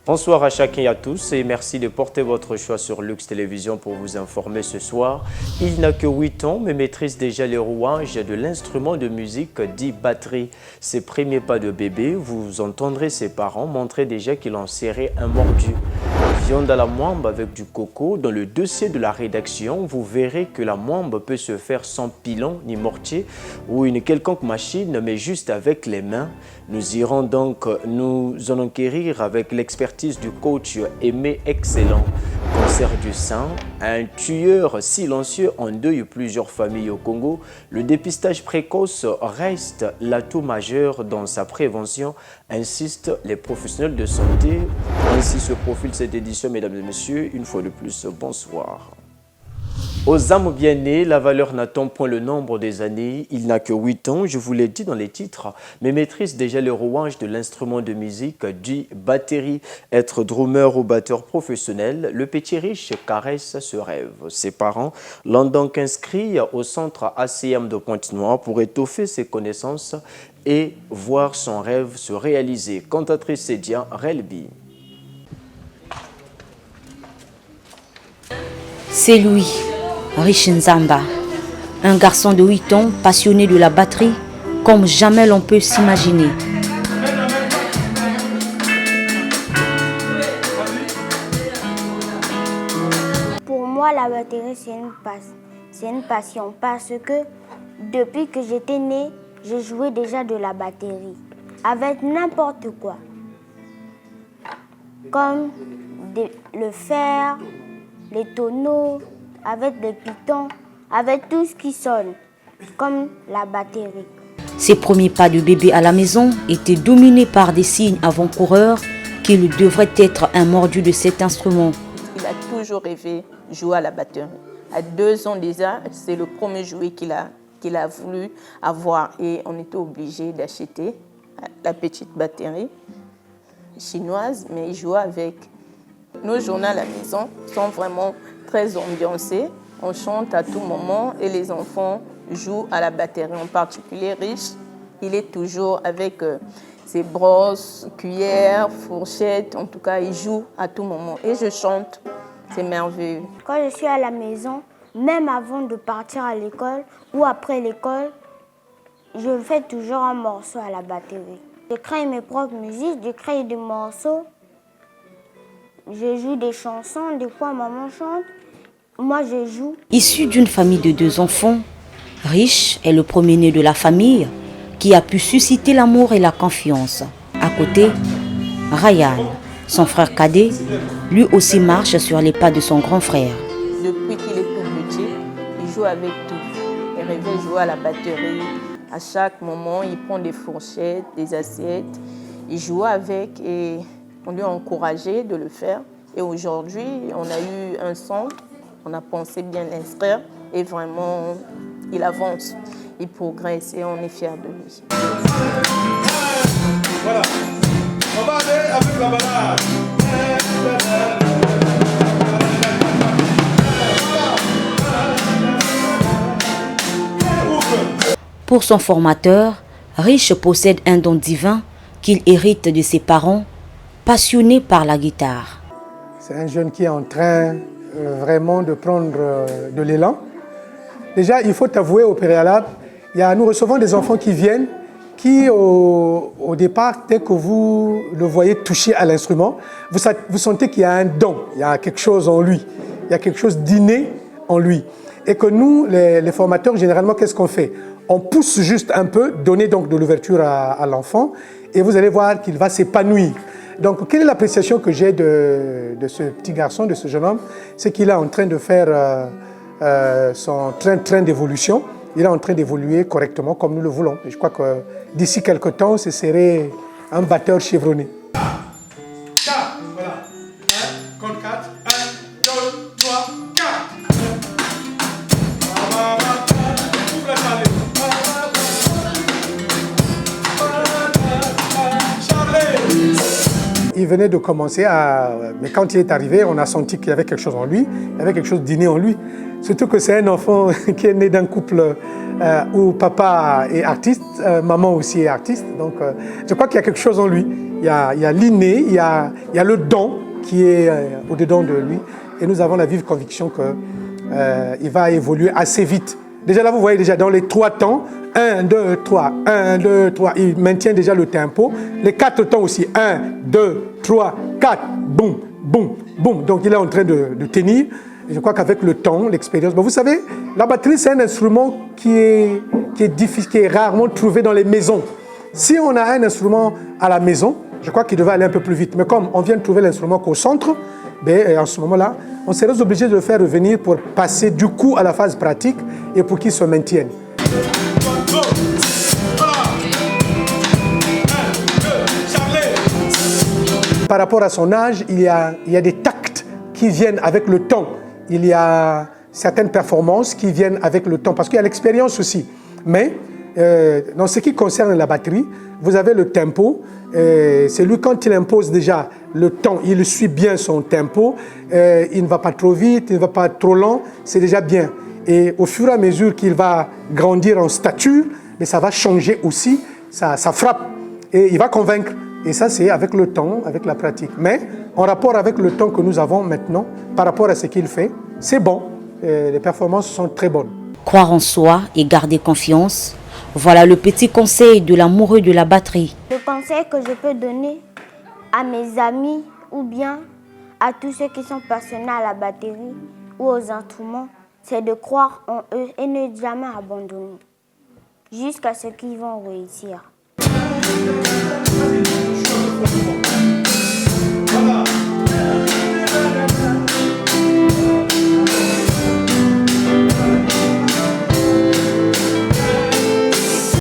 Bonsoir à chacun et à tous et merci de porter votre choix sur Lux Télévision pour vous informer ce soir. Il n'a que 8 ans mais maîtrise déjà les rouages de l'instrument de musique dit batterie. Ses premiers pas de bébé, vous entendrez ses parents montrer déjà qu'il en serrait un mordu. Viande à la moimbe avec du coco. Dans le dossier de la rédaction, vous verrez que la moimbe peut se faire sans pilon ni mortier ou une quelconque machine, mais juste avec les mains. Nous irons donc nous en enquérir avec l'expertise du coach Aimé Excellent. Cancer du sein, un tueur silencieux endeuille plusieurs familles au Congo. Le dépistage précoce reste l'atout majeur dans sa prévention, insistent les professionnels de santé. Ainsi se profile cette édition, mesdames et messieurs. Une fois de plus, bonsoir. Aux âmes bien nées, la valeur n'attend point le nombre des années. Il n'a que 8 ans, je vous l'ai dit dans les titres, mais maîtrise déjà le rouage de l'instrument de musique dit batterie. Être drummer ou batteur professionnel, le petit riche caresse ce rêve. Ses parents l'ont donc inscrit au centre ACM de Pointe-Noire pour étoffer ses connaissances et voir son rêve se réaliser. Cantatrice Sédia Relbi. C'est lui, Riche Nzamba, un garçon de 8 ans passionné de la batterie comme jamais l'on peut s'imaginer. Pour moi, la batterie, c'est une passion parce que depuis que j'étais née, j'ai joué déjà de la batterie avec n'importe quoi, comme le fer, les tonneaux, avec des pitons, avec tout ce qui sonne, comme la batterie. Ses premiers pas de bébé à la maison étaient dominés par des signes avant-coureurs qu'il devrait être un mordu de cet instrument. Il a toujours rêvé jouer à la batterie. À 2 ans déjà, c'est le premier jouet qu'il a voulu avoir et on était obligé d'acheter la petite batterie chinoise, mais il jouait avec. Nos journées à la maison sont vraiment très ambiancées. On chante à tout moment et les enfants jouent à la batterie. En particulier, Riche, il est toujours avec ses brosses, cuillères, fourchettes. En tout cas, il joue à tout moment. Et je chante, c'est merveilleux. Quand je suis à la maison, même avant de partir à l'école ou après l'école, je fais toujours un morceau à la batterie. Je crée mes propres musiques, je crée des morceaux. Je joue des chansons, des fois maman chante, moi je joue. Issu d'une famille de 2 enfants, Riche est le premier-né de la famille qui a pu susciter l'amour et la confiance. À côté, Ryan, son frère cadet, lui aussi marche sur les pas de son grand frère. Depuis qu'il est tout petit, il joue avec tout. Il rêvait jouer à la batterie. À chaque moment, il prend des fourchettes, des assiettes. Il joue avec et on lui a encouragé de le faire. Et aujourd'hui, on a eu un centre, on a pensé bien l'inscrire et vraiment, il avance, il progresse et on est fiers de lui. Voilà, on va aller avec la balade. Pour son formateur, Riche possède un don divin qu'il hérite de ses parents, passionné par la guitare. C'est un jeune qui est en train vraiment de prendre de l'élan. Déjà, il faut avouer au préalable, nous recevons des enfants qui viennent, qui au départ, dès que vous le voyez toucher à l'instrument, vous sentez qu'il y a un don, il y a quelque chose en lui, il y a quelque chose d'inné en lui. Et que nous, les formateurs, généralement, qu'est-ce qu'on fait? On pousse juste un peu, donner donc de l'ouverture à l'enfant, et vous allez voir qu'il va s'épanouir. Donc, quelle est l'appréciation que j'ai de ce petit garçon, de ce jeune homme? C'est qu'il est en train de faire son train d'évolution. Il est en train d'évoluer correctement comme nous le voulons. Et je crois que d'ici quelques temps, ce serait un batteur chevronné. 4, voilà. 1, compte 4. 1, 2, 3, 4. Ouvre la salle. Il venait de commencer mais quand il est arrivé, on a senti qu'il y avait quelque chose en lui, il y avait quelque chose d'inné en lui. Surtout que c'est un enfant qui est né d'un couple où papa est artiste, maman aussi est artiste. Donc je crois qu'il y a quelque chose en lui. Il y a l'inné, il y a le don qui est au-dedans de lui. Et nous avons la vive conviction qu'il va évoluer assez vite. Déjà là, vous voyez déjà dans les 3 temps, 1, 2, 3, 1, 2, 3, il maintient déjà le tempo. Les 4 temps aussi, 1, 2, 3, 4, boum, boum, boum. Donc il est en train de tenir. Et je crois qu'avec le temps, l'expérience... Bon, vous savez, la batterie, c'est un instrument qui est difficile, qui est rarement trouvé dans les maisons. Si on a un instrument à la maison, je crois qu'il devait aller un peu plus vite. Mais comme on vient de trouver l'instrument qu'au centre, ben, en ce moment-là, on serait obligé de le faire revenir pour passer du coup à la phase pratique et pour qu'il se maintienne. Par rapport à son âge, il y a des tacts qui viennent avec le temps. Il y a certaines performances qui viennent avec le temps, parce qu'il y a l'expérience aussi. Mais dans ce qui concerne la batterie, vous avez le tempo. C'est lui, quand il impose déjà le temps, il suit bien son tempo. Il ne va pas trop vite, il ne va pas trop lent, c'est déjà bien. Et au fur et à mesure qu'il va grandir en stature, mais ça va changer aussi, ça frappe. Et il va convaincre. Et ça, c'est avec le temps, avec la pratique. Mais en rapport avec le temps que nous avons maintenant, par rapport à ce qu'il fait, c'est bon. Les performances sont très bonnes. Croire en soi et garder confiance, voilà le petit conseil de l'amoureux de la batterie. Le conseil que je peux donner à mes amis ou bien à tous ceux qui sont passionnés à la batterie ou aux instruments, c'est de croire en eux et ne jamais abandonner jusqu'à ce qu'ils vont réussir.